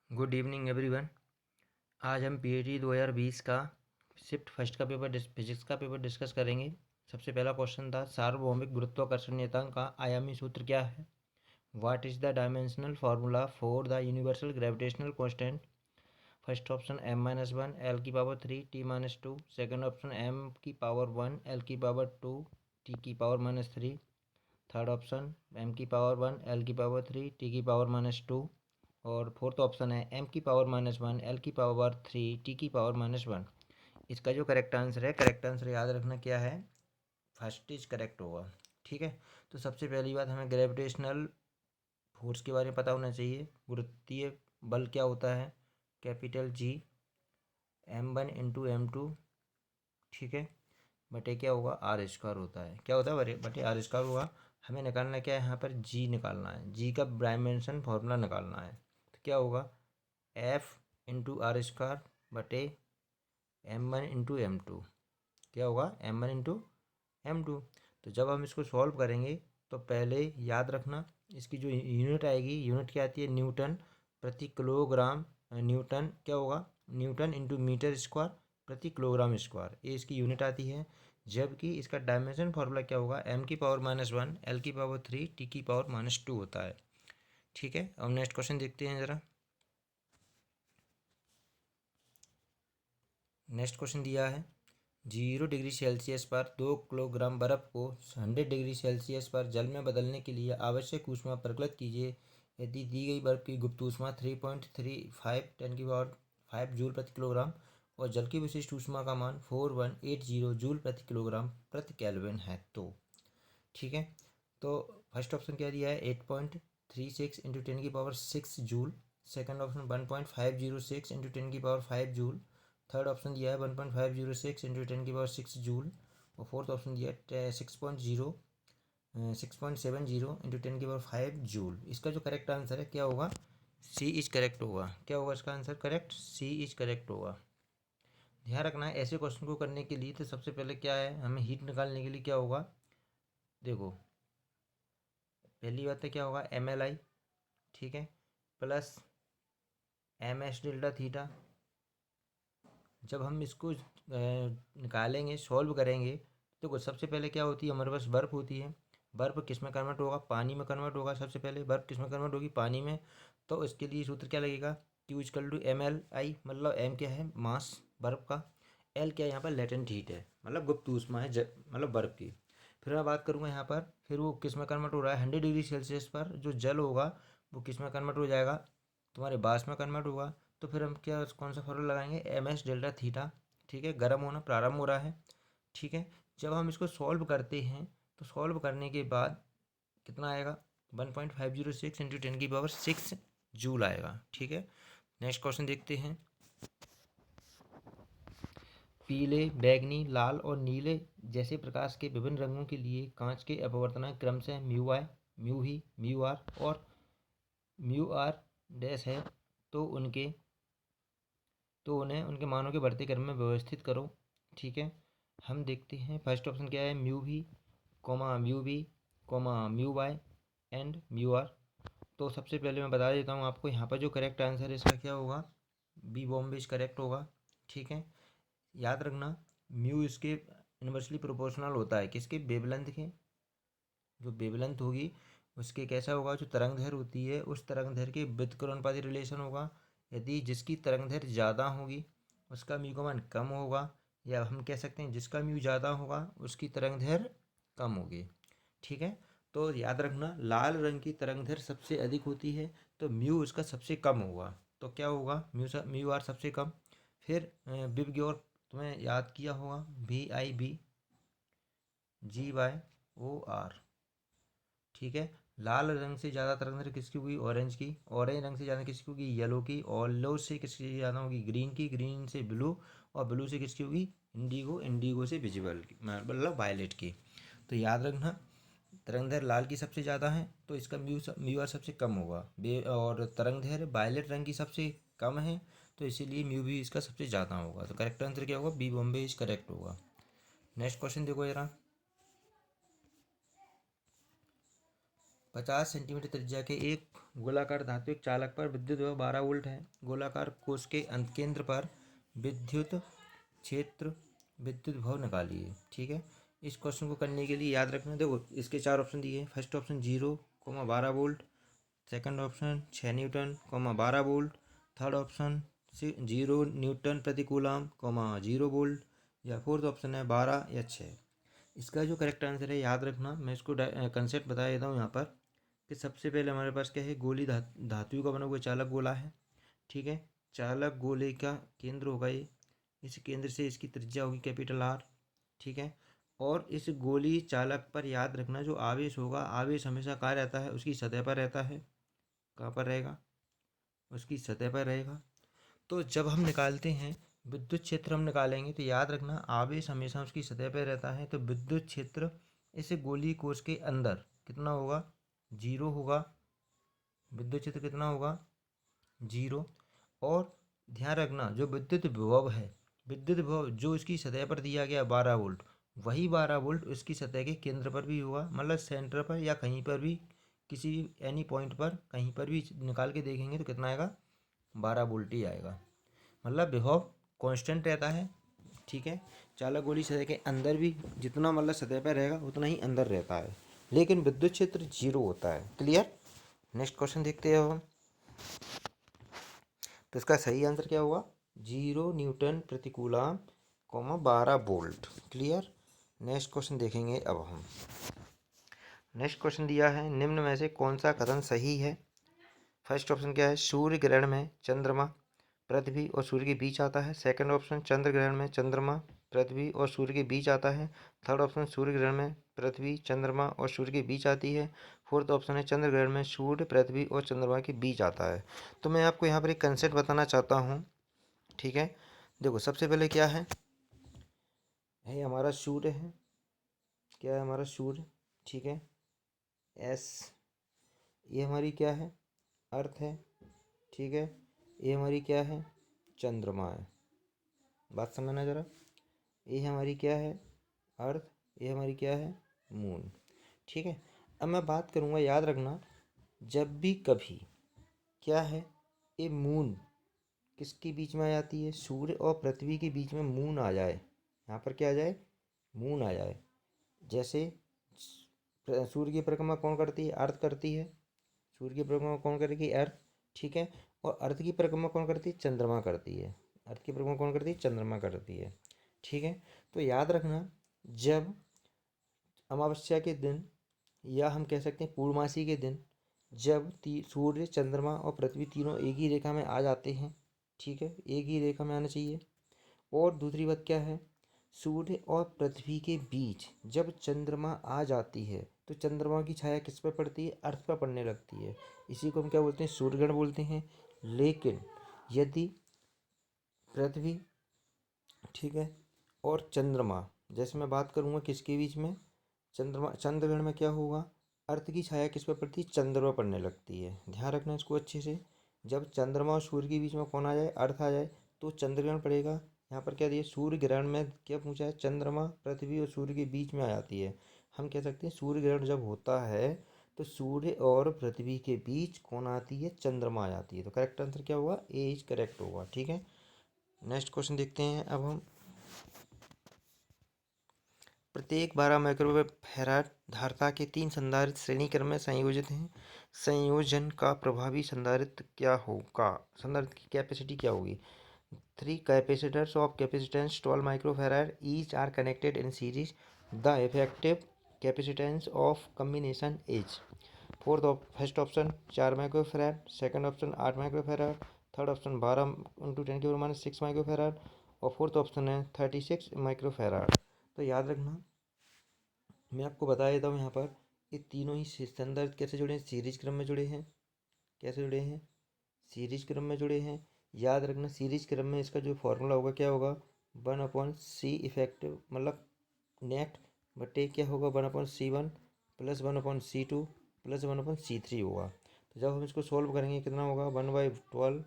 Good evening everyone. आज हम PAT 2020 का शिफ्ट फर्स्ट का पेपर फिजिक्स का पेपर डिस्कस करेंगे। सबसे पहला क्वेश्चन था सार्वभौमिक गुरुत्वाकर्षण नियतांक का आयामी सूत्र क्या है। What is the dimensional formula for the universal gravitational constant. First option m-1 l की power 3 t-2। Second option m की पावर 1 l की पावर 2 t की पावर -3। थर्ड ऑप्शन m की पावर 1 l की पावर 3 t की power -2। और fourth option है m की पावर -1 l की पावर 3 t की पावर -1। इसका जो करेक्ट आंसर है, करेक्ट आंसर याद रखना क्या है, फर्स्ट इज करेक्ट होगा। ठीक है, तो सबसे पहली बात हमें ग्रेविटेशनल फोर्स के बारे में पता होना चाहिए। गुरुत्वीय बल क्या होता है, capital G m1 into m2, ठीक है, बटे क्या होगा r² होता है। क्या होता है, बटे r² होगा। हमें निकालना क्या है, यहाँ पर g निकालना है, g का डायमेंशन फॉर्मूला निकालना है। तो क्या होगा, f इंटू r² बटे m1 इंटू m2। क्या होगा, m1 इंटू m2। तो जब हम इसको सॉल्व करेंगे तो पहले याद रखना इसकी जो यूनिट आएगी, यूनिट क्या आती है, न्यूटन प्रति किलोग्राम। न्यूटन क्या होगा, न्यूटन इंटू मीटर स्क्वायर प्रति किलोग्राम स्क्वायर, ये इसकी यूनिट आती है। जबकि इसका डायमेंशन फार्मूला क्या होगा, m की पावर -1 l की पावर 3 t की पावर -2 होता है। ठीक है, अब नेक्स्ट क्वेश्चन देखते हैं ज़रा। नेक्स्ट क्वेश्चन दिया है 0 डिग्री सेल्सियस पर 2 किलोग्राम बर्फ़ को 100 डिग्री सेल्सियस पर जल में बदलने के लिए आवश्यक ऊष्मा प्रकलित कीजिए। यदि दी गई बर्फ़ की गुप्त ऊष्मा 3.35 10⁵ जूल प्रति किलोग्राम और जल की विशिष्ट ऊष्मा का मान 4180 जूल प्रति किलोग्राम प्रति केल्विन है तो। ठीक है, तो फर्स्ट ऑप्शन क्या दिया है, 8.36 into 10⁶ joule. Second option 1.506 into 10⁵ joule. Third option दिया है 1.506 इंटू 10⁶ जूल। और फोर्थ ऑप्शन दिया है 6.70 इंटू 10⁵ जूल। इसका जो करेक्ट आंसर है क्या होगा, सी इज करेक्ट होगा। क्या होगा इसका answer, correct, C is correct होगा। ध्यान रखना है ऐसे क्वेश्चन को करने के लिए तो सबसे पहले क्या है, हमें हीट निकालने के लिए क्या होगा, देखो पहली बात है क्या होगा, MLI, ठीक है, प्लस MS डेल्टा थीटा। जब हम इसको निकालेंगे, सॉल्व करेंगे, तो कुछ सबसे पहले क्या होती है, हमारे पास बर्फ़ होती है। बर्फ़ किस में कन्वर्ट होगा, पानी में कन्वर्ट होगा। सबसे पहले बर्फ़ किस में कन्वर्ट होगी, पानी में। तो इसके लिए सूत्र क्या लगेगा, Q=MLI, मतलब M क्या है, मास बर्फ़ का, L क्या है, यहाँ पर लेटेंट हीट है, मतलब गुप्त ऊष्मा है, मतलब बर्फ़ की। फिर मैं बात करूँगा यहाँ पर, फिर वो किस में कन्वर्ट हो रहा है, 100 डिग्री सेल्सियस पर जो जल होगा वो किस में कन्वर्ट हो जाएगा, तुम्हारे बाष्प में कन्वर्ट होगा। तो फिर हम क्या, कौन सा फॉर्मूला लगाएंगे, MS डेल्टा थीटा। ठीक है, गर्म होना प्रारंभ हो रहा है। ठीक है, जब हम इसको सॉल्व करते हैं तो सॉल्व करने के बाद कितना आएगा, 1.506 इंटू 10⁶ जूल आएगा। ठीक है, नेक्स्ट क्वेश्चन देखते हैं। पीले, बैंगनी, लाल और नीले जैसे प्रकाश के विभिन्न रंगों के लिए कांच के अपवर्तनांक क्रमशः μI, μV, μR और μR डैश है। तो उन्हें उनके मानों के बढ़ते क्रम में व्यवस्थित करो। ठीक है, हम देखते हैं फर्स्ट ऑप्शन क्या है, μV, μV, μY and μR। तो सबसे पहले मैं बता देता हूँ आपको, यहाँ पर जो करेक्ट आंसर है इसका क्या होगा, बी बॉम्बे करेक्ट होगा। ठीक है, याद रखना म्यू इसके इन्वर्सली प्रोपोर्शनल होता है किसके, वेवलेंथ के। जो वेवलेंथ होगी उसके कैसा होगा, जो तरंग दैर्घ्य होती है उस तरंग दैर्घ्य के व्युत्क्रमानुपाती रिलेशन होगा। यदि जिसकी तरंग दैर्घ्य ज़्यादा होगी उसका म्यू का मान कम होगा, या हम कह सकते हैं जिसका म्यू ज़्यादा होगा उसकी तरंग दैर्घ्य कम होगी। ठीक है, तो याद रखना लाल रंग की तरंग दैर्घ्य सबसे अधिक होती है तो म्यू उसका सबसे कम होगा। तो क्या होगा, म्यू आर सबसे कम। फिर बिग, तुम्हें याद किया होगा, VIBGYOR। ठीक है, लाल रंग से ज़्यादा तरंग दैर्घ्य किसकी होगी, ऑरेंज की। ऑरेंज रंग से ज़्यादा किसकी होगी, येलो की। येलो से किसकी ज़्यादा होगी, ग्रीन की। ग्रीन से ब्लू, और ब्लू से किसकी होगी, इंडिगो। इंडिगो से विजिबल की, मतलब वायलेट की। तो याद रखना तरंग दैर्घ्य लाल की सबसे ज़्यादा है तो इसका म्यू आर सबसे कम होगा। और तरंग दैर्घ्य वायलेट रंग की सबसे कम है तो इसीलिए म्यू भी इसका सबसे ज़्यादा होगा। तो करेक्ट आंसर क्या होगा, बी बॉम्बे इज करेक्ट होगा। नेक्स्ट क्वेश्चन देखो जरा, 50 सेंटीमीटर त्रिज्या के एक गोलाकार धात्विक चालक पर विद्युत विभव 12 वोल्ट है। गोलाकार कोश के अंत केंद्र पर विद्युत क्षेत्र विद्युत विभव निकालिए। ठीक है, इस क्वेश्चन को करने के लिए याद रखना, देखो इसके 4 ऑप्शन दिए हैं। First option 0,12 volt, second option 6 Newton, 12 volt, third option 0 Newton प्रति कूलम, 0 वोल्ट, या फोर्थ ऑप्शन है 12 या 6। इसका जो करेक्ट आंसर है याद रखना, मैं इसको कंसेप्ट बता देता हूँ यहाँ पर कि सबसे पहले हमारे पास क्या है, गोली धातु का बना हुआ चालक गोला है। ठीक है, चालक गोले का केंद्र होगा ये, इस केंद्र से इसकी त्रिज्या होगी कैपिटल R। ठीक है, और इस गोली चालक पर याद रखना जो आवेश होगा, आवेश हमेशा कहाँ रहता है, उसकी सतह पर रहता है। कहाँ पर रहेगा, उसकी सतह पर रहेगा। तो जब हम निकालते हैं विद्युत क्षेत्र हम निकालेंगे तो याद रखना आवेश हमेशा उसकी सतह पर रहता है, तो विद्युत क्षेत्र इस गोली कोश के अंदर कितना होगा, 0 होगा। विद्युत क्षेत्र कितना होगा, 0। और ध्यान रखना जो विद्युत विभव है, विद्युत विभव जो इसकी सतह पर दिया गया 12 वोल्ट, वही 12 वोल्ट उसकी सतह के केंद्र पर भी होगा, मतलब सेंटर पर या कहीं पर भी, किसी एनी पॉइंट पर कहीं पर भी निकाल के देखेंगे तो कितना आएगा, 12 वोल्ट ही आएगा। मतलब विभव कांस्टेंट रहता है। ठीक है, चालक गोली सतह के अंदर भी जितना मतलब सतह पर रहेगा उतना ही अंदर रहता है, लेकिन विद्युत क्षेत्र 0 होता है। क्लियर। नेक्स्ट क्वेश्चन देखते हैं अब हम। तो इसका सही आंसर क्या होगा, 0 न्यूटन प्रति coulomb, 12 volt. Clear. Next question देखेंगे अब हम। नेक्स्ट क्वेश्चन दिया है, निम्न में से कौन सा कथन सही है। फर्स्ट ऑप्शन क्या है, सूर्य ग्रहण में चंद्रमा पृथ्वी और सूर्य के बीच आता है। सेकंड ऑप्शन, चंद्र ग्रहण में चंद्रमा पृथ्वी और सूर्य के बीच आता है। थर्ड ऑप्शन, सूर्य ग्रहण में पृथ्वी चंद्रमा और सूर्य के बीच आती है। फोर्थ ऑप्शन है, चंद्र ग्रहण में सूर्य पृथ्वी और चंद्रमा के बीच आता है। तो मैं आपको यहाँ पर एक कंसेप्ट बताना चाहता हूँ। ठीक है, देखो सबसे पहले क्या है हमारा सूर्य है, क्या है हमारा सूर्य। ठीक है, एस, ये हमारी क्या है, अर्थ है। ठीक है, ये हमारी क्या है, चंद्रमा है। बात समझना ज़रा, ये हमारी क्या है, अर्थ, ये हमारी क्या है, मून। ठीक है, अब मैं बात करूँगा, याद रखना जब भी कभी क्या है, ये मून किसके बीच में आ जाती है, सूर्य और पृथ्वी के बीच में मून आ जाए, यहाँ पर क्या आ जाए, मून आ जाए। जैसे सूर्य की परिक्रमा कौन करती है, अर्थ करती है। सूर्य की परिक्रमा कौन करेगी, अर्थ। ठीक है, और अर्थ की परिक्रमा कौन करती है, चंद्रमा करती है। अर्थ की परिक्रमा कौन करती है, चंद्रमा करती है। ठीक है, तो याद रखना जब अमावस्या के दिन, या हम कह सकते हैं पूर्णमासी के दिन, जब सूर्य चंद्रमा और पृथ्वी तीनों एक ही रेखा में आ जाते हैं। ठीक है, एक ही रेखा में आना चाहिए। और दूसरी बात क्या है, सूर्य और पृथ्वी के बीच जब चंद्रमा आ जाती है तो चंद्रमा की छाया किस पर पड़ती है, अर्थ पर पड़ने लगती है। इसी को हम क्या बोलते हैं, सूर्यग्रहण बोलते हैं। लेकिन यदि पृथ्वी, ठीक है, और चंद्रमा, जैसे मैं बात करूँगा किसके बीच में, चंद्रमा, चंद्रग्रहण में क्या होगा, अर्थ की छाया किस पर पड़ती है, चंद्र पर पड़ने लगती है। ध्यान रखना इसको अच्छे से, जब चंद्रमा और सूर्य के बीच में कौन आ जाए, अर्थ आ जाए, तो चंद्रग्रहण पड़ेगा। यहाँ पर क्या दिया, सूर्य ग्रहण में क्या पूछा है, चंद्रमा पृथ्वी और सूर्य के बीच में आ जाती है। हम कह सकते हैं सूर्य ग्रहण जब होता है तो सूर्य और पृथ्वी के बीच कौन आती है, चंद्रमा आ जाती है। तो करेक्ट आंसर क्या होगा, ए इज करेक्ट होगा। ठीक है, नेक्स्ट क्वेश्चन देखते हैं अब हम। प्रत्येक 12 माइक्रोफैराड धारिता के 3 संधारित्र श्रेणी क्रम में संयोजित हैं। संयोजन का प्रभावी संधारित्र क्या होगा, संधारित्र की कैपेसिटी क्या होगी। 3 capacitors of capacitance 12 microfarad each are connected in series. The effective capacitance of combination is first option 4 microfarad, second option 8 microfarad, third option 12 into 10⁻6 microfarad, और फोर्थ ऑप्शन है 36 माइक्रोफैराड। तो याद रखना, मैं आपको बता देता हूँ यहाँ पर, ये तीनों ही संदर्भ कैसे जुड़े हैं, सीरीज क्रम में जुड़े हैं। कैसे जुड़े हैं, सीरीज क्रम में जुड़े हैं। याद रखना सीरीज क्रम में इसका जो फॉर्मूला होगा क्या होगा, 1/c इफेक्टिव, मतलब नेट बटे क्या होगा, 1/c1 plus 1/c2 plus 1/c3 होगा। तो जब हम इसको सॉल्व करेंगे कितना होगा, 1/12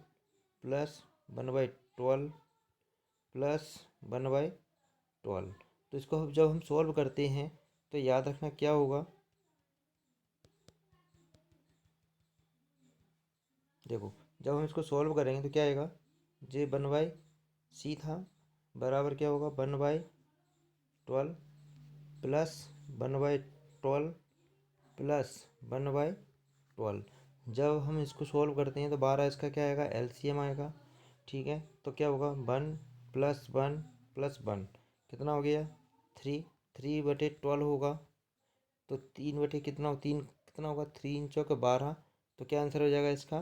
प्लस 1/12 प्लस 1/12। तो इसको जब हम सॉल्व करते हैं तो याद रखना क्या होगा, देखो जब हम इसको सॉल्व करेंगे तो क्या आएगा, जे 1/c था बराबर क्या होगा 1/12 प्लस 1/12 प्लस 1/12। जब हम इसको सॉल्व करते हैं तो 12 इसका क्या आएगा एलसीएम आएगा। ठीक है, तो क्या होगा 1 + 1 + 1 कितना हो गया 3, 3/12 होगा तो 3 कितना हो 3 कितना होगा 3 × 4 = 12। तो क्या आंसर हो जाएगा इसका,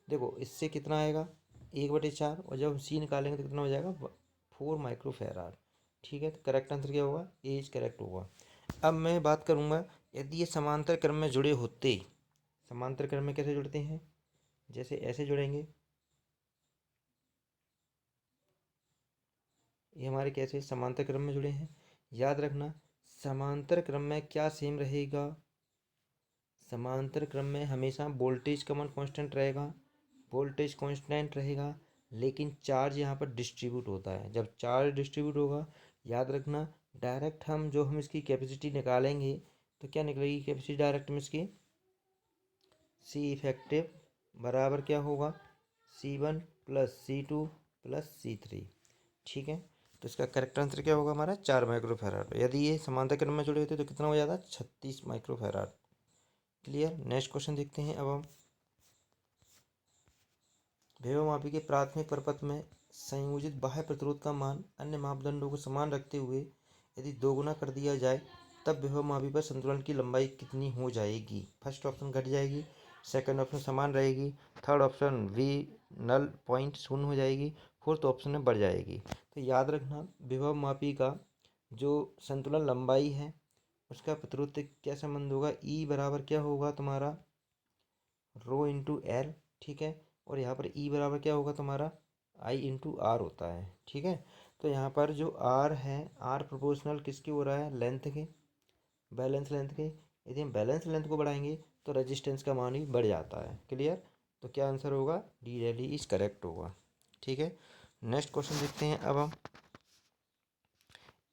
देखो इससे कितना आएगा 1/4 और जब हम सी निकालेंगे तो कितना हो जाएगा 4 माइक्रोफैराड। ठीक है, तो करेक्ट आंसर क्या होगा, ए इज करेक्ट होगा। अब मैं बात करूंगा यदि ये समांतर क्रम में जुड़े होते, समांतर क्रम में कैसे जुड़ते हैं, जैसे ऐसे जुड़ेंगे, ये हमारे कैसे समांतर क्रम में जुड़े हैं। याद रखना समांतर क्रम में क्या सेम रहेगा, समांतर क्रम में हमेशा वोल्टेज का मान कांस्टेंट रहेगा, वोल्टेज कांस्टेंट रहेगा, लेकिन चार्ज यहाँ पर डिस्ट्रीब्यूट होता है। जब चार्ज डिस्ट्रीब्यूट होगा याद रखना डायरेक्ट हम इसकी कैपेसिटी निकालेंगे तो क्या निकलेगी कैपेसिटी डायरेक्ट में इसकी, सी इफेक्टिव बराबर क्या होगा C1 + C2 + C3। ठीक है, तो इसका करेक्ट आंसर क्या होगा हमारा 4 माइक्रोफैराड। यदि ये समांतर क्रम में जुड़े होते तो कितना हो जाता 36 माइक्रोफैराड। क्लियर। नेक्स्ट क्वेश्चन देखते हैं अब हम। विभवमापी के प्राथमिक प्रपत्र में संयोजित बाह्य प्रतिरोध का मान अन्य मापदंडों को समान रखते हुए यदि दोगुना कर दिया जाए तब विभवमापी पर संतुलन की लंबाई कितनी हो जाएगी। फर्स्ट ऑप्शन घट जाएगी, सेकंड ऑप्शन समान रहेगी, third option V null point शून्य हो जाएगी, फोर्थ ऑप्शन में बढ़ जाएगी। तो याद रखना विभवमापी का जो संतुलन लंबाई है उसका प्रतिरोध से क्या संबंध होगा, ई बराबर क्या होगा तुम्हारा ρ × L। ठीक है, और यहाँ पर ई बराबर क्या होगा तुम्हारा I/R होता है। ठीक है, तो यहाँ पर जो R है R प्रोपोर्शनल किसके हो रहा है लेंथ के, बैलेंस लेंथ के। यदि हम बैलेंस लेंथ को बढ़ाएंगे तो रेजिस्टेंस का मान भी बढ़ जाता है। क्लियर, तो क्या आंसर होगा डी इज करेक्ट होगा। ठीक है, नेक्स्ट क्वेश्चन देखते हैं अब हम।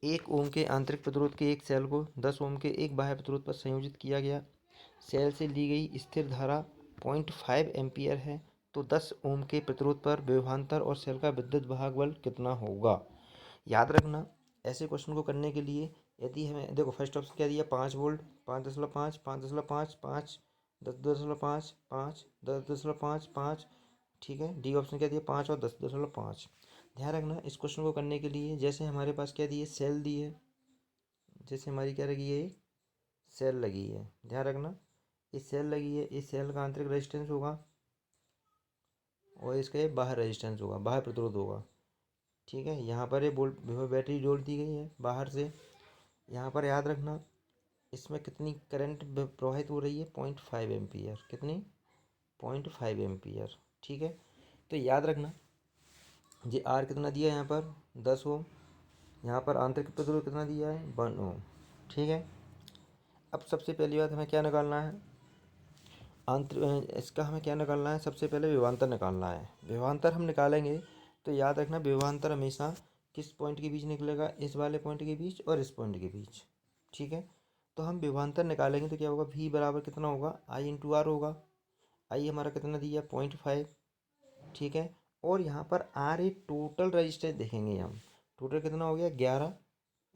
1 ओम के आंतरिक प्रतिरोध के एक सेल को 10 ओम के एक बाह्य प्रतिरोध पर संयोजित किया गया। सेल से ली गई स्थिर धारा 0.5 एम्पियर है, तो 10 ओम के प्रतिरोध पर विभवांतर और सेल का विद्युत वाहक बल कितना होगा। याद रखना ऐसे क्वेश्चन को करने के लिए यदि हमें देखो फर्स्ट ऑप्शन क्या दिया 5 वोल्ट 5.5 5.5 5 10.5 5 10.5 5। ठीक है, डी ऑप्शन क्या दिया 5 और 10.5। ध्यान रखना इस क्वेश्चन को करने के लिए जैसे हमारे पास क्या दी है सेल दी है, जैसे हमारी क्या लगी है सेल लगी है। ध्यान रखना इस सेल लगी है, इस सेल का आंतरिक रेजिस्टेंस होगा और इसका ये बाहर रेजिस्टेंस होगा, बाहर प्रतिरोध होगा। ठीक है, यहाँ पर ये बैटरी जोड़ दी गई है बाहर से। यहाँ पर याद रखना इसमें कितनी करंट प्रवाहित हो रही है 0.5 एम्पियर, कितनी 0.5 एम्पियर। ठीक है, तो याद रखना ये आर कितना दिया है यहाँ पर 10 ओम, यहाँ पर आंतरिक प्रतिरोध कितना दिया है 1 ओम। ठीक है, अब सबसे पहली बात हमें क्या निकालना है इसका हमें क्या निकालना है, सबसे पहले विभवांतर निकालना है। विभवांतर हम निकालेंगे तो याद रखना विभवांतर हमेशा किस पॉइंट के बीच निकलेगा, इस वाले पॉइंट के बीच और इस पॉइंट के बीच। ठीक है, तो हम विभवांतर निकालेंगे तो क्या होगा V बराबर कितना होगा I/R होगा। I हमारा कितना दिया 0.5। ठीक है, और यहाँ पर R एक टोटल रजिस्टेंस देखेंगे हम, टोटल कितना हो गया 11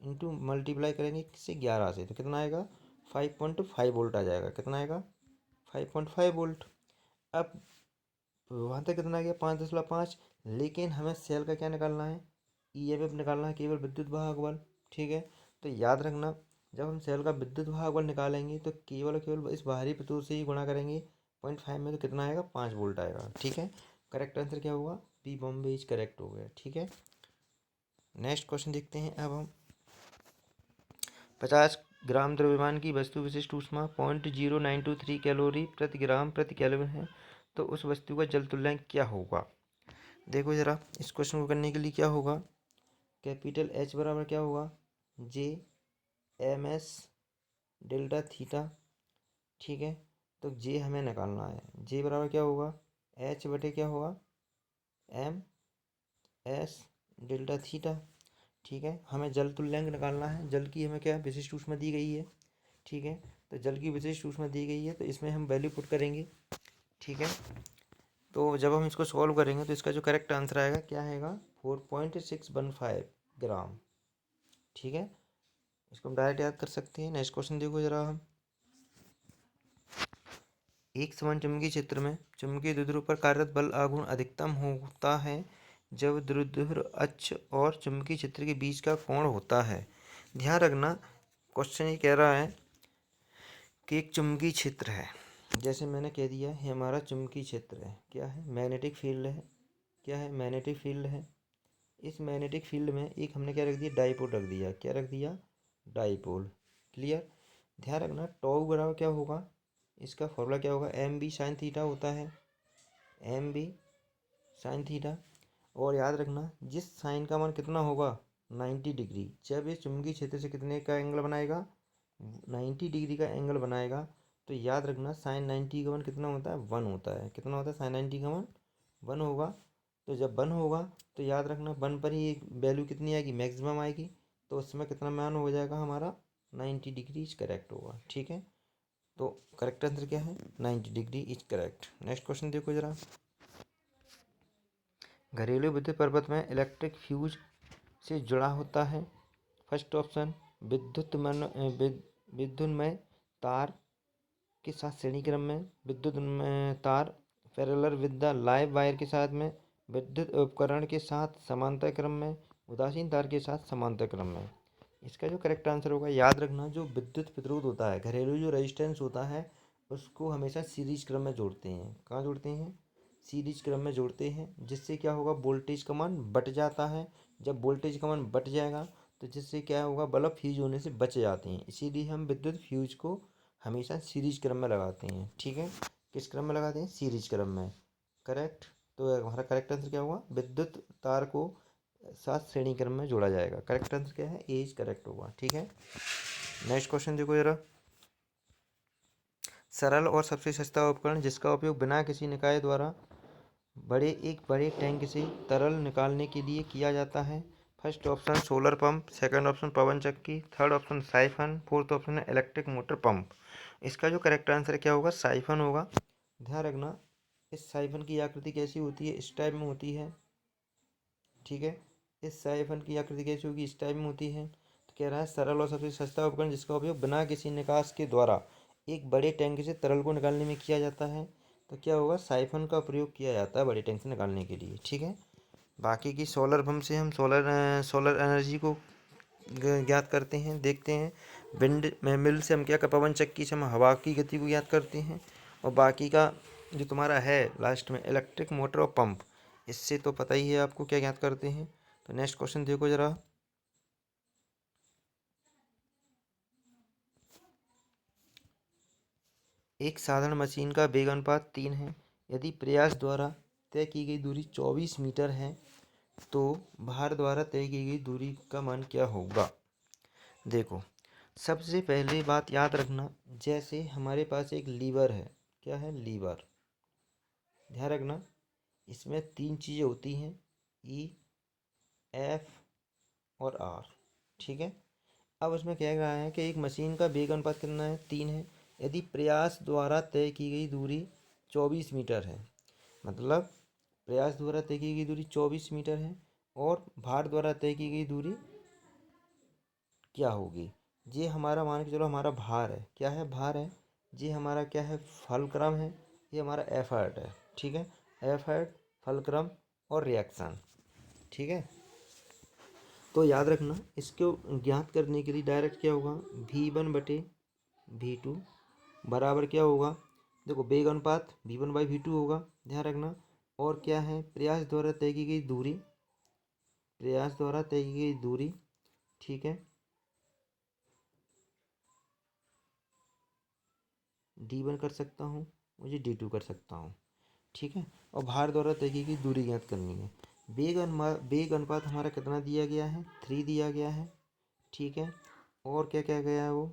इंटू मल्टीप्लाई करेंगे किससे 11 से तो कितना आएगा 5.5 वोल्ट आ जाएगा। कितना आएगा 5.5 वोल्ट। अब वहाँ तक कितना आ गया 5.5, लेकिन हमें सेल का क्या निकालना है EMF निकालना है, केवल विद्युत वाहक बल। ठीक है, तो याद रखना जब हम सेल का विद्युत वाहक बल निकालेंगे तो केवल और केवल इस बाहरी प्रतिरोध से ही गुणा करेंगे 0.5 में, तो कितना आएगा 5 वोल्ट आएगा। ठीक है, करेक्ट आंसर क्या होगा बी बॉम्बे इज करेक्ट हो गया। ठीक है, नेक्स्ट क्वेश्चन देखते हैं अब हम। 50 ग्राम द्रव्यमान की वस्तु विशिष्ट ऊष्मा 0.0923 कैलोरी प्रति ग्राम प्रति केल्विन है, तो उस वस्तु का जल तुल्यांक क्या होगा। देखो ज़रा इस क्वेश्चन को करने के लिए क्या होगा, कैपिटल H बराबर क्या होगा J/MS डेल्टा थीटा। ठीक है, तो J हमें निकालना है, J बराबर क्या होगा H बटे क्या होगा MS डेल्टा थीटा। ठीक है, हमें जल तुल्यांक निकालना है, जल की हमें क्या विशिष्ट ऊष्मा दी गई है। ठीक है, तो जल की विशिष्ट ऊष्मा दी गई है तो इसमें हम वैल्यू पुट करेंगे। ठीक है, तो जब हम इसको सॉल्व करेंगे तो इसका जो करेक्ट आंसर आएगा क्या आएगा, 4.615 ग्राम। ठीक है, इसको हम डायरेक्ट याद कर सकते हैं। नेक्स्ट क्वेश्चन देखो जरा हम। एक समान चुंबकीय क्षेत्र में चुंबकीय द्विध्रुव पर कार्यरत बल आघूर्ण अधिकतम होता है जब द्विध्रुव अक्ष और चुंबकीय क्षेत्र के बीच का कोण होता है। ध्यान रखना, क्वेश्चन ये कह रहा है कि एक चुंबकीय क्षेत्र है, जैसे मैंने कह दिया है हमारा चुंबकीय क्षेत्र है, क्या है, मैग्नेटिक फील्ड है। क्या है, मैग्नेटिक फील्ड है। इस मैग्नेटिक फील्ड में एक हमने क्या रख दिया, डाइपोल रख दिया। क्या रख दिया, डाइपोल। क्लियर। ध्यान रखना, टॉ बराबर क्या होगा, इसका फॉर्मूला क्या होगा, एम बी साइन थीटा होता है, एम बी साइन थीटा। और याद रखना, जिस साइन का मान कितना होगा, 90 डिग्री, जब इस चुंबकीय क्षेत्र से कितने का एंगल बनाएगा, 90 डिग्री का एंगल बनाएगा। तो याद रखना, साइन 90 का मान कितना होता है, 1 होता है। कितना होता है, साइन 90 का मान 1 होगा। तो जब 1 होगा तो याद रखना 1 पर ही एक वैल्यू कितनी आएगी, मैक्सिमम आएगी। तो उसमें कितना मान हो जाएगा हमारा, 90 डिग्री इज करेक्ट होगा। ठीक है, तो करेक्ट आंसर क्या है, 90 degree is correct. Next question देखो जरा। घरेलू विद्युत प्रपत्र में इलेक्ट्रिक फ्यूज से जुड़ा होता है। फर्स्ट ऑप्शन, विद्युन्मय तार के साथ श्रेणी क्रम में, विद्युत तार parallel with the live wire के साथ में, विद्युत उपकरण के साथ समांतर क्रम में, उदासीन तार के साथ समांतर क्रम में। इसका जो करेक्ट आंसर होगा, याद रखना, जो विद्युत प्रतिरोध होता है, घरेलू जो रेजिस्टेंस होता है, उसको हमेशा सीरीज क्रम में जोड़ते हैं। कहाँ जोड़ते हैं, सीरीज क्रम में जोड़ते हैं। जिससे क्या होगा, वोल्टेज का मान बट जाता है। जब वोल्टेज का मान बट जाएगा तो जिससे क्या होगा, बल्ब फ्यूज होने से बच जाते हैं। इसीलिए हम विद्युत फ्यूज को हमेशा सीरीज क्रम में लगाते हैं। ठीक है, किस क्रम में लगाते हैं, सीरीज क्रम में। करेक्ट। तो हमारा करेक्ट आंसर क्या होगा, विद्युत तार को साथ श्रेणी क्रम में जोड़ा जाएगा। करेक्ट आंसर क्या है, ए इज करेक्ट होगा। ठीक है, नेक्स्ट क्वेश्चन देखो जरा। सरल और सबसे सस्ता उपकरण जिसका उपयोग बिना किसी निकाय द्वारा एक बड़े टैंक से तरल निकालने के लिए किया जाता है। First option solar pump, second option पवन चक्की, third option siphon, fourth option है इलेक्ट्रिक मोटर पंप। इसका जो करेक्ट आंसर क्या होगा, साइफन होगा। ध्यान रखना, इस साइफन की आकृति कैसी होती है, इस टाइप में होती है। ठीक है, इस साइफन की आकृति कैसी होगी, इस टाइप में होती है। तो कह रहा है सरल और सबसे सस्ता उपकरण जिसका उपयोग बिना किसी निकास के द्वारा एक बड़े टैंक से तरल को निकालने में किया जाता है। तो क्या होगा, साइफन का प्रयोग किया जाता है बड़े टैंक से निकालने के लिए। ठीक है, बाकी की सोलर पंप से हम सोलर एनर्जी को ज्ञात करते हैं, देखते हैं। विंड मिल से हम क्या कर, पवन चक्की से हम हवा की गति को ज्ञात करते हैं। और बाकी का जो तुम्हारा है लास्ट में इलेक्ट्रिक मोटर और पंप, इससे तो पता ही है आपको क्या ज्ञात करते हैं। तो नेक्स्ट क्वेश्चन देखो जरा। एक साधारण मशीन का वेग अनुपात 3 है। यदि प्रयास द्वारा तय की गई दूरी 24 मीटर है तो भार द्वारा तय की गई दूरी का मान क्या होगा। देखो, सबसे पहले बात याद रखना, जैसे हमारे पास एक लीवर है, क्या है, लीवर। ध्यान रखना, इसमें 3 चीज़ें होती हैं, ई, एफ और आर। ठीक है, अब उसमें कह रहा है कि एक मशीन का वेग अनुपात कितना है, 3 है। यदि प्रयास द्वारा तय की गई दूरी 24 मीटर है, मतलब प्रयास द्वारा तय की गई दूरी 24 मीटर है, और भार द्वारा तय की गई दूरी क्या होगी। ये हमारा मान के चलो हमारा भार है, क्या है, भार है। ये हमारा क्या है, फलक्रम है। ये हमारा एफर्ट है। ठीक है, एफर्ट, फलक्रम और रिएक्शन। ठीक है, तो याद रखना, इसको ज्ञात करने के लिए डायरेक्ट क्या होगा, V1/V2 बराबर क्या होगा, देखो वेग अनुपात V1/V2 होगा। ध्यान रखना, और क्या है, प्रयास द्वारा तय की गई दूरी, प्रयास द्वारा तय की गई दूरी। ठीक है, D1 कर सकता हूँ, मुझे D2 कर सकता हूँ। ठीक है, और भार द्वारा तय की गई दूरी ज्ञात करनी है। वेग अनुपात हमारा कितना दिया गया है, 3 दिया गया है। ठीक है, और क्या क्या गया है वो,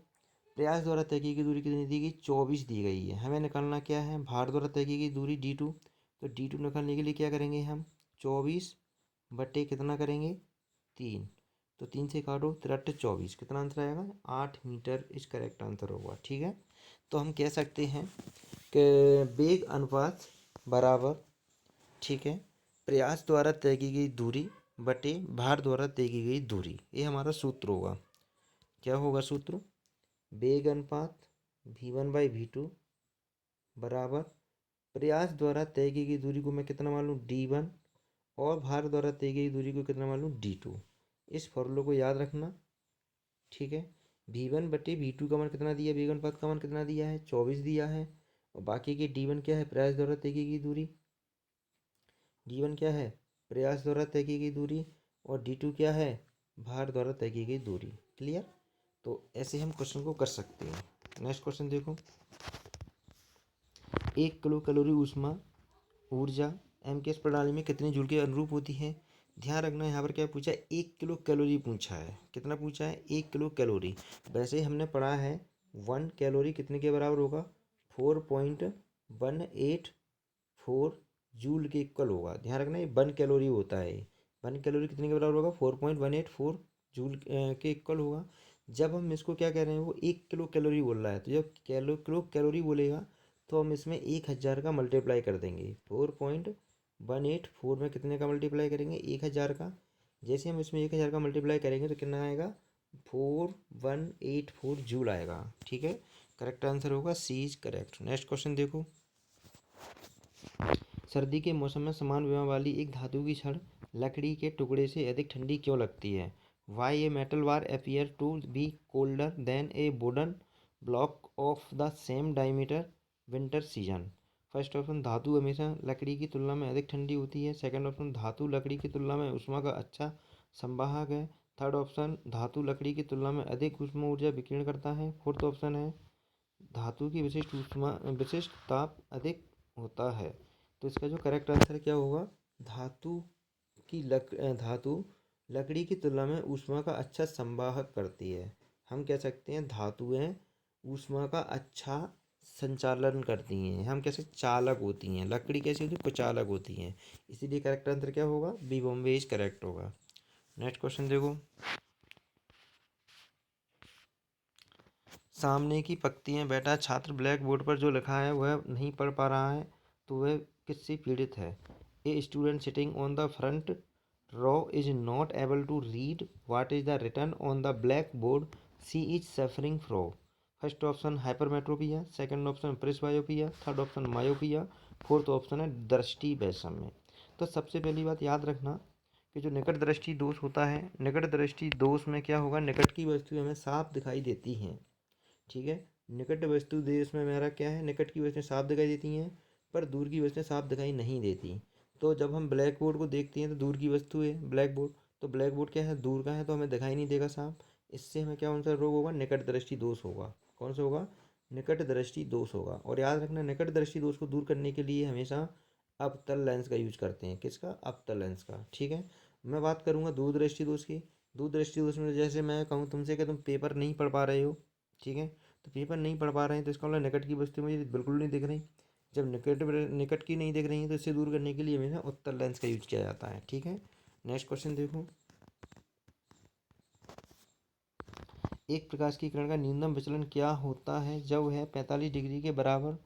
प्रयास द्वारा तय की गई दूरी कितनी दी गई, 24 दी गई है। हमें निकालना क्या है, भार द्वारा तय की गई दूरी D2। तो D2 निकालने के लिए क्या करेंगे हम, 24 बटे कितना करेंगे, 3। तो 3 से काटो, 3 24, कितना आंसर आएगा, 8 मीटर इस करेक्ट आंसर होगा। ठीक है, तो हम कह सकते हैं कि वेग अनुपात बराबर ठीक है। प्रयास द्वारा तय की गई दूरी बटे भार द्वारा तय की गई दूरी, ये हमारा सूत्र होगा। क्या होगा सूत्र? वेग अनुपात v1/v2 बराबर प्रयास द्वारा तय की गई दूरी को मैं कितना मान लूँ d1 और भार द्वारा तय की गई दूरी को कितना मान लूँ d2। इस फॉर्मूले को याद रखना, ठीक है। v1/v2 का मान कितना दिया, वेग अनुपात का मान कितना दिया है 24 दिया है, और बाकी की d1 क्या है, प्रयास द्वारा तय की गई दूरी। d1 क्या है, प्रयास द्वारा तय की गई दूरी, और d2 क्या है, भार द्वारा तय की गई दूरी। क्लियर? तो ऐसे हम क्वेश्चन को कर सकते हैं। नेक्स्ट क्वेश्चन देखो, 1 किलो कैलोरी ऊष्मा ऊर्जा एमकेएस प्रणाली में कितने जूल के अनुरूप होती है। ध्यान रखना यहाँ पर क्या पूछा है, 1 किलो कैलोरी पूछा है। कितना पूछा है, 1 किलो कैलोरी। वैसे हमने पढ़ा है 1 कैलोरी कितने के बराबर होगा, 4.184 जूल के इक्वल होगा। ध्यान रखना ये 1 कैलोरी होता है। 1 कैलोरी कितने के बराबर होगा, 4.184 जूल के इक्वल होगा। जब हम इसको क्या कह रहे हैं, वो 1 किलो कैलोरी बोल रहा है, तो जब किलो कैलोरी बोलेगा तो हम इसमें 1000 का मल्टीप्लाई कर देंगे। 4.184 में कितने का मल्टीप्लाई करेंगे, 1000 का। जैसे हम इसमें 1000 का मल्टीप्लाई करेंगे तो कितना आएगा, 4184 जूल आएगा। ठीक है, करेक्ट आंसर होगा सी इज करेक्ट। नेक्स्ट क्वेश्चन देखो, सर्दी के मौसम में समान विमा वाली एक धातु की छड़ लकड़ी के टुकड़े से अधिक ठंडी क्यों लगती है। Why a metal bar appear to be colder than a wooden block of the same diameter winter season. First option, धातु हमेशा लकड़ी की तुलना में अधिक ठंडी होती है। सेकंड ऑप्शन, धातु लकड़ी की तुलना में ऊष्मा का अच्छा संवाहक है। थर्ड ऑप्शन, धातु लकड़ी की तुलना में अधिक ऊष्मा ऊर्जा विकीर्ण करता है। फोर्थ ऑप्शन है, धातु की विशिष्ट ताप अधिक होता है। तो इसका जो करेक्ट आंसर क्या होगा, धातु धातु लकड़ी की तुलना में ऊष्मा का अच्छा संवाहक करती है। हम कह सकते हैं धातुएं ऊष्मा का अच्छा संचालन करती हैं, हम कैसे चालक होती हैं। लकड़ी कैसी होती है, कुचालक होती हैं। इसीलिए करेक्ट आंसर क्या होगा, बी बॉम्बे इज करेक्ट होगा। नेक्स्ट क्वेश्चन देखो, सामने की पंक्तियाँ बैठा छात्र ब्लैक बोर्ड पर जो लिखा है वह नहीं पढ़ पा रहा है, तो वह किससे पीड़ित है। A student sitting on the front row is not able to read what is the written on the black board she is suffering from. First option hypermetropia, second option presbyopia, third option myopia, fourth option है दृष्टि वैषम्य। तो सबसे पहली बात याद रखना कि जो निकट दृष्टि दोष होता है, निकट दृष्टि दोष में क्या होगा, निकट की वस्तु हमें साफ दिखाई देती हैं। ठीक है, निकट वस्तु देश में मेरा क्या है, निकट की वस्तुएं साफ दिखाई देती हैं पर दूर की वस्तुएं साफ दिखाई नहीं देती। तो जब हम ब्लैक बोर्ड को देखते हैं तो दूर की वस्तु है ब्लैक बोर्ड, तो ब्लैक बोर्ड क्या है, दूर का है, तो हमें दिखाई नहीं देगा साफ। इससे हमें क्या कौन सा रोग होगा, निकट दृष्टि दोष होगा। कौन सा होगा, निकट दृष्टि दोष होगा। और याद रखना, निकट दृष्टि दोष को दूर करने के लिए हमेशा अवतल लेंस का यूज करते हैं। किसका, अवतल लेंस का। ठीक है, मैं बात करूंगा दूर दृष्टि दोष की। दूर दृष्टि दोष में जैसे मैं कहूँ तुमसे कि तुम पेपर नहीं पढ़ पा रहे हो, ठीक है, तो पेपर नहीं पढ़ पा रहे हैं तो इसका मतलब निकट की वस्तु मुझे बिल्कुल नहीं दिख रही। जब निकट की नहीं दिख रही है तो इससे दूर करने के लिए हमेशा उत्तल लेंस का यूज किया जाता है। ठीक है, नेक्स्ट क्वेश्चन देखो, एक प्रकाश की किरण का न्यूनतम विचलन क्या होता है जब वह 45 डिग्री के बराबर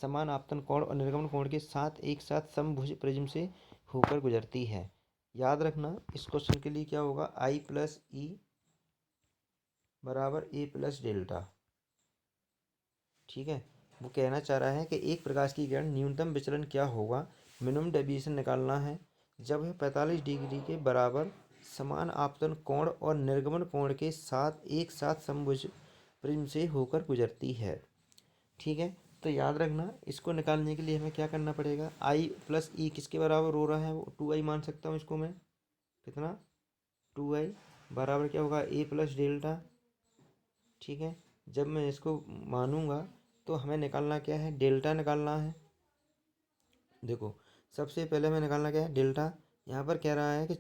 समान आपतन कोण और निर्गमन कोण के साथ एक साथ समभुज प्रिज्म से होकर गुजरती है। याद रखना इस क्वेश्चन के लिए क्या होगा, आई प्लस ई बराबर ए प्लस डेल्टा। ठीक है, वो कहना चाह रहा है कि एक प्रकाश की किरण न्यूनतम विचलन क्या होगा, मिनिमम डेविएशन निकालना है जब वह 45 डिग्री के बराबर समान आपतन कोण और निर्गमन कोण के साथ एक साथ समभुज प्रिज्म से होकर गुजरती है। ठीक है, तो याद रखना इसको निकालने के लिए हमें क्या करना पड़ेगा, आई प्लस ई किसके बराबर हो रहा है, वो 2i मान सकता हूँ इसको मैं। कितना, 2i बराबर क्या होगा, ए प्लस डेल्टा। ठीक है, जब मैं इसको मानूंगा तो हमें निकालना क्या है, डेल्टा निकालना है। देखो सबसे पहले हमें निकालना क्या है, डेल्टा। यहाँ पर कह रहा है कि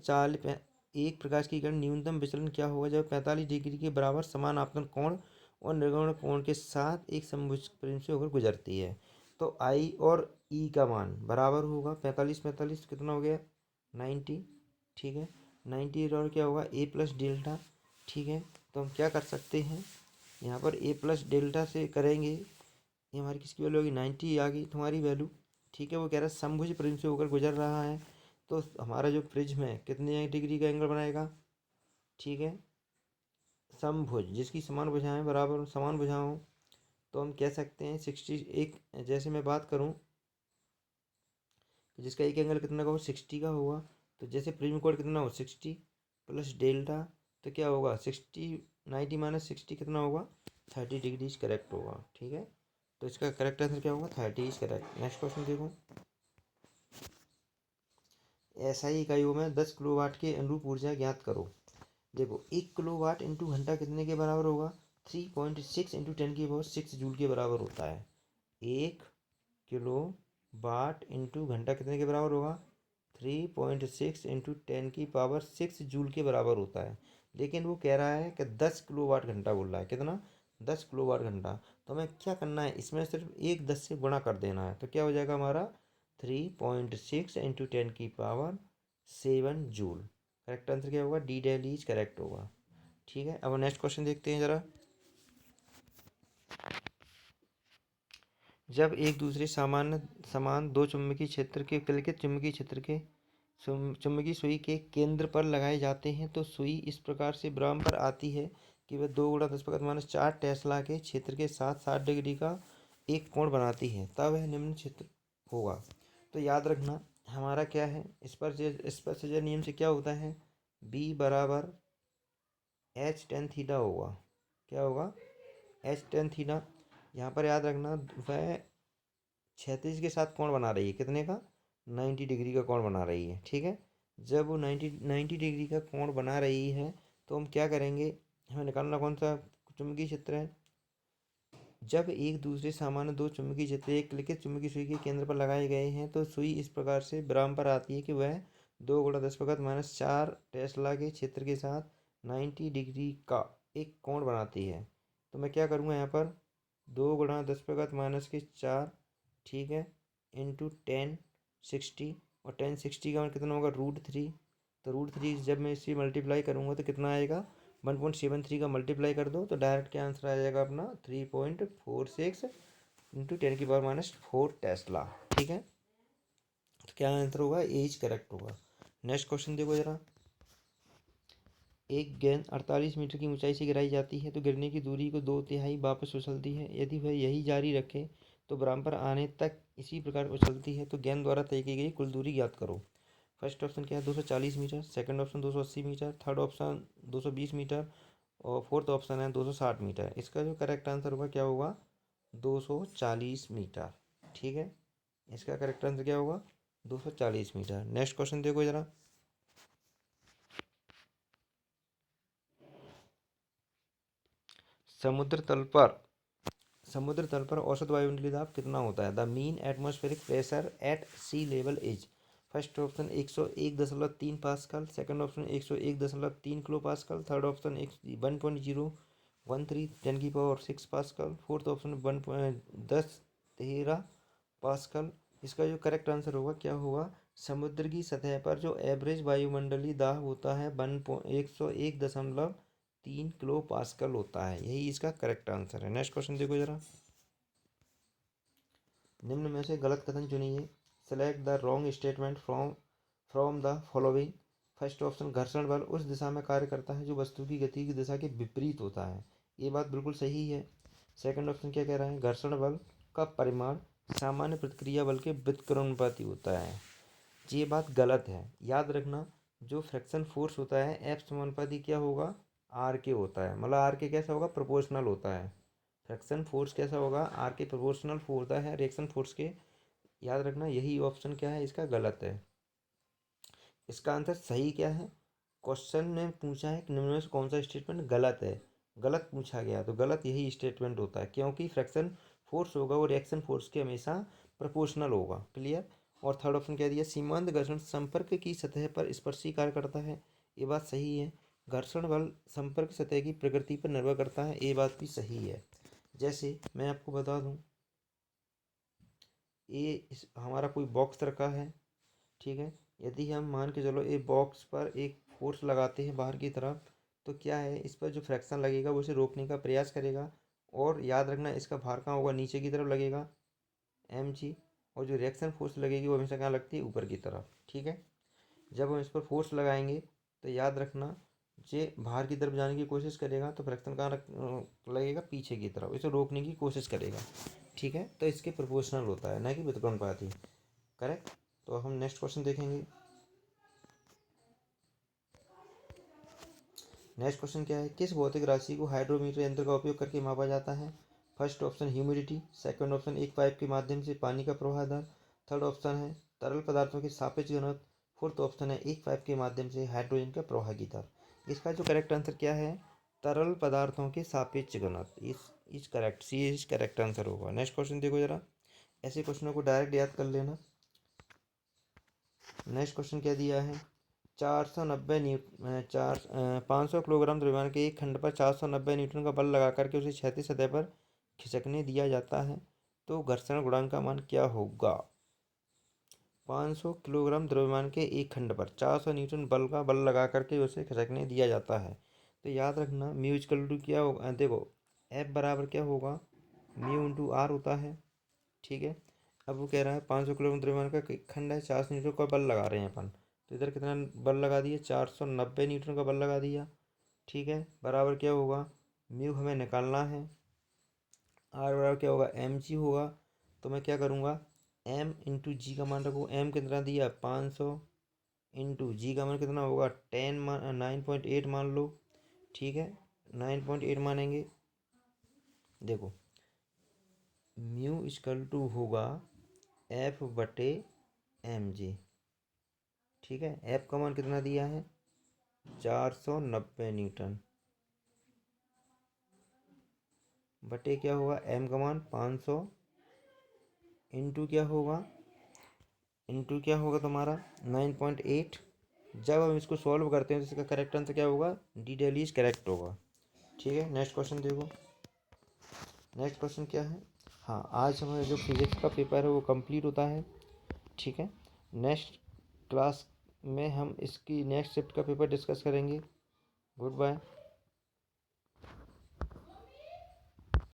एक प्रकाश की किरण न्यूनतम विचलन क्या होगा जब 45 डिग्री के बराबर समान आपतन कोण और निर्गमन कोण के साथ एक समभुज प्रिज्म से होकर गुजरती है। तो आई और ई का मान बराबर होगा 45 45 कितना हो गया, 90। ठीक है, 90 और क्या होगा, ए प्लस डेल्टा। ठीक है, तो हम क्या कर सकते हैं, यहाँ पर ए प्लस डेल्टा से करेंगे, ये हमारी किसकी वैल्यू होगी, 90 आ गई तुम्हारी वैल्यू। ठीक है। वो कह रहा है समभुज प्रिज्म से होकर गुजर रहा है, तो हमारा जो प्रिज्म है कितने डिग्री का एंगल बनाएगा? ठीक है, समभुज जिसकी समान भुजाएं बराबर समान भुजाएं हो, तो हम कह सकते हैं 60। एक जैसे मैं बात करूं कि जिसका एक एंगल कितना का हो, 60 का होगा, तो जैसे प्रिज्म कोण कितना हो, 60 प्लस डेल्टा, तो क्या होगा 60 90 माइनस 60 कितना होगा, 30 डिग्रीज करेक्ट होगा। ठीक है, तो इसका करेक्ट आंसर क्या होगा, 30 इज करेक्ट। नेक्स्ट क्वेश्चन देखो। एसआई इकाइयों में 10 किलोवाट के अनुरूप ऊर्जा ज्ञात करो। देखो 1 किलोवाट इंटू घंटा कितने के बराबर होगा, 3.6 इंटू 10⁶ जूल के बराबर होता है। 1 किलो वाट इंटू घंटा कितने के बराबर होगा, 3.6 इंटू 10⁶ जूल के बराबर होता है। लेकिन वो कह रहा है कि 10 किलोवाट घंटा बोल रहा है, कितना, 10 किलोवाट घंटा। तो हमें क्या करना है, इसमें सिर्फ एक 10 से गुणा कर देना है, तो क्या हो जाएगा हमारा 3.6 इंटू 10⁻7 जूल। करेक्ट आंसर क्या होगा, डी डेल इज करेक्ट होगा। ठीक है, अब नेक्स्ट क्वेश्चन देखते हैं जरा। जब एक दूसरे समान दो चुंबकीय क्षेत्र के विकल्पित चुंबकीय क्षेत्र के चुंबकीय सुई के केंद्र पर लगाए जाते हैं, तो सुई इस प्रकार से विराम पर आती है कि वह 2 × 10⁻⁴ टेस्ला के क्षेत्र के साथ 60 डिग्री का एक कोण बनाती है, तब वह निम्न क्षेत्र होगा। तो याद रखना हमारा क्या है, स्पर्शज नियम से क्या होता है, बी बराबर एच टेन थीटा होगा। क्या होगा, एच टेन थीटा। यहाँ पर याद रखना वह क्षैतिज के साथ कोण बना रही है, कितने का, 90 डिग्री का कोण बना रही है। ठीक है, जब वो 90 डिग्री का कोण बना रही है, तो हम क्या करेंगे, हमें निकालना कौन सा चुंबकीय क्षेत्र है। जब एक दूसरे सामान्य दो चुंबकीय क्षेत्र एक लिखित चुंबकीय सुई के केंद्र पर लगाए गए हैं, तो सुई इस प्रकार से विराम पर आती है कि वह 2 × 10⁻⁴ टेस्ला के क्षेत्र के साथ 90 डिग्री का एक कोण बनाती है। तो मैं क्या करूँगा यहाँ पर, 2 × 10⁻⁴, ठीक है, इंटू 1060, और 1060 का कितना होगा, √3। तो √3 जब मैं इसी मल्टीप्लाई करूँगा तो कितना आएगा, 1.73 का मल्टीप्लाई कर दो, तो डायरेक्ट क्या आंसर आ जाएगा अपना, 3.46 इंटू 10⁻⁴ टेस्ला। ठीक है, तो क्या आंसर होगा, ए इज करेक्ट होगा। नेक्स्ट क्वेश्चन देखो जरा। एक गेंद 48 मीटर की ऊंचाई से गिराई जाती है, तो गिरने की दूरी को 2/3 वापस उछलती है। यदि वह यही जारी रखे तो बराबर आने तक इसी प्रकार उछलती है, तो गेंद द्वारा तय की गई कुल दूरी ज्ञात करो। फर्स्ट ऑप्शन क्या है, 240 metre, second option 280 metre, third option 220 metre, और फोर्थ ऑप्शन है 260 मीटर। इसका जो करेक्ट आंसर होगा क्या होगा, 240 मीटर। ठीक है, इसका करेक्ट आंसर क्या होगा, 240 मीटर। नेक्स्ट क्वेश्चन देखो जरा। समुद्र तल पर समुद्र तल पर औसत वायुमंडलीय दाब कितना होता है, the mean atmospheric pressure at sea level is. First option 101.3 pascal, second option 101.3 kilo pascal, third option 1.013 10⁶ pascal, fourth option 1013 pascal. इसका जो करेक्ट आंसर होगा क्या होगा, समुद्र की सतह पर जो एवरेज वायुमंडलीय दाब होता है 101.3 किलो पास्कल होता है, यही इसका करेक्ट आंसर है। नेक्स्ट क्वेश्चन देखो जरा। निम्न में से गलत कथन चुनिए, select the wrong statement from the following. First option, घर्षण बल उस दिशा में कार्य करता है जो वस्तु की गति की दिशा के विपरीत होता है, ये बात बिल्कुल सही है। सेकंड ऑप्शन क्या कह रहा है, घर्षण बल का परिमाण सामान्य प्रतिक्रिया बल के व्युत्क्रमानुपाती होता है, ये बात गलत है। याद रखना जो फ्रिक्शन फोर्स होता है एफ समानुपाती क्या होगा, आर के होता है, मतलब आर के कैसा होगा, प्रोपोर्शनल होता है। फ्रिक्शन फोर्स कैसा होगा, आर के प्रोपोर्शनल होता है रिएक्शन फोर्स के। याद रखना यही ऑप्शन क्या है इसका गलत है। इसका आंसर सही क्या है, क्वेश्चन ने पूछा है कि निम्न में से कौन सा स्टेटमेंट गलत है, गलत पूछा गया, तो गलत यही स्टेटमेंट होता है, क्योंकि फ्रिक्शन फोर्स होगा वो रिएक्शन फोर्स के हमेशा प्रोपोर्शनल होगा। क्लियर। और थर्ड ऑप्शन क्या दिया, सीमांत घर्षण संपर्क की सतह पर स्पर्शी कार्य करता है, ये बात सही है। घर्षण बल संपर्क सतह की प्रकृति पर निर्भर करता है, ये बात भी सही है। जैसे मैं आपको बता दूं, हमारा कोई बॉक्स रखा है, ठीक है, यदि हम मान के चलो ये बॉक्स पर एक फोर्स लगाते हैं बाहर की तरफ, तो क्या है इस पर जो फ्रैक्शन लगेगा वो इसे रोकने का प्रयास करेगा, और याद रखना इसका भार कहाँ होगा, नीचे की तरफ लगेगा, mg, और जो रिएक्शन फोर्स लगेगी वो हमेशा कहाँ लगती है, ऊपर की तरफ। ठीक है, जब हम इस पर फोर्स लगाएंगे तो याद रखना, ये बाहर की तरफ जाने की कोशिश करेगा तो फ्रिक्शन कहाँ लगेगा, पीछे की तरफ, इसे रोकने की कोशिश करेगा। ठीक है, तो इसके प्रोपोर्शनल होता है, ना कि व्युत्क्रमानुपाती। करेक्ट। तो हम नेक्स्ट क्वेश्चन देखेंगे। नेक्स्ट क्वेश्चन क्या है, किस भौतिक राशि को हाइड्रोमीटर यंत्र का उपयोग करके मापा जाता है। First option humidity, second option एक पाइप के माध्यम से पानी का प्रवाह दर, थर्ड ऑप्शन है तरल पदार्थों के सापेक्ष घनत्व, फोर्थ ऑप्शन है एक पाइप के माध्यम से हाइड्रोजन का प्रवाह की दर। इसका जो करेक्ट आंसर क्या है, तरल पदार्थों के सापेक्ष घनत्व। इस correct, C is correct answer होगा। नेक्स्ट क्वेश्चन देखो जरा, ऐसे क्वेश्चनों को डायरेक्ट याद कर लेना। नेक्स्ट क्वेश्चन क्या दिया है, 500 किलोग्राम द्रव्यमान के एक खंड पर 490 न्यूटन का बल लगा करके उसे क्षैतिज सतह पर खिसकने दिया जाता है, तो घर्षण गुणांक का मान क्या होगा। 500 किलोग्राम द्रव्यमान के एक खंड पर 400 न्यूटन बल लगा करके उसे खिसकने दिया जाता है, तो याद रखना म्यू इक्वल टू क्या होगा, देखो एफ बराबर क्या होगा, म्यू इंटू आर होता है। ठीक है, अब वो कह रहा है 500 किलोग्राम द्रव्यमान का एक खंड है, 400 न्यूटन का बल लगा रहे हैं अपन, तो इधर कितना बल लगा दिया, 490 न्यूटन का बल लगा दिया। ठीक है, बराबर क्या होगा, म्यू हमें निकालना है, आर बराबर क्या होगा, एम जी होगा। तो मैं क्या करूँगा, एम इंटू जी का मान रखूँ, एम कितना दिया 500 इंटू जी का मान कितना होगा 9.8 मान लो। ठीक है, 9.8 मानेंगे। देखो म्यू इक्वल टू होगा एफ बटे एम जी। ठीक है, एफ का मान कितना दिया है 490 न्यूटन, बटे क्या होगा एम का मान 500, इंटू क्या होगा, तुम्हारा 9.8। जब हम इसको सॉल्व करते हैं तो इसका करेक्ट आंसर क्या होगा, डी डेली इज करेक्ट होगा। ठीक है, नेक्स्ट क्वेश्चन देखो। नेक्स्ट क्वेश्चन क्या है, हाँ आज हमारा जो फिजिक्स का पेपर है वो कंप्लीट होता है। ठीक है, नेक्स्ट क्लास में हम इसकी नेक्स्ट शिफ्ट का पेपर डिस्कस करेंगे। Good bye.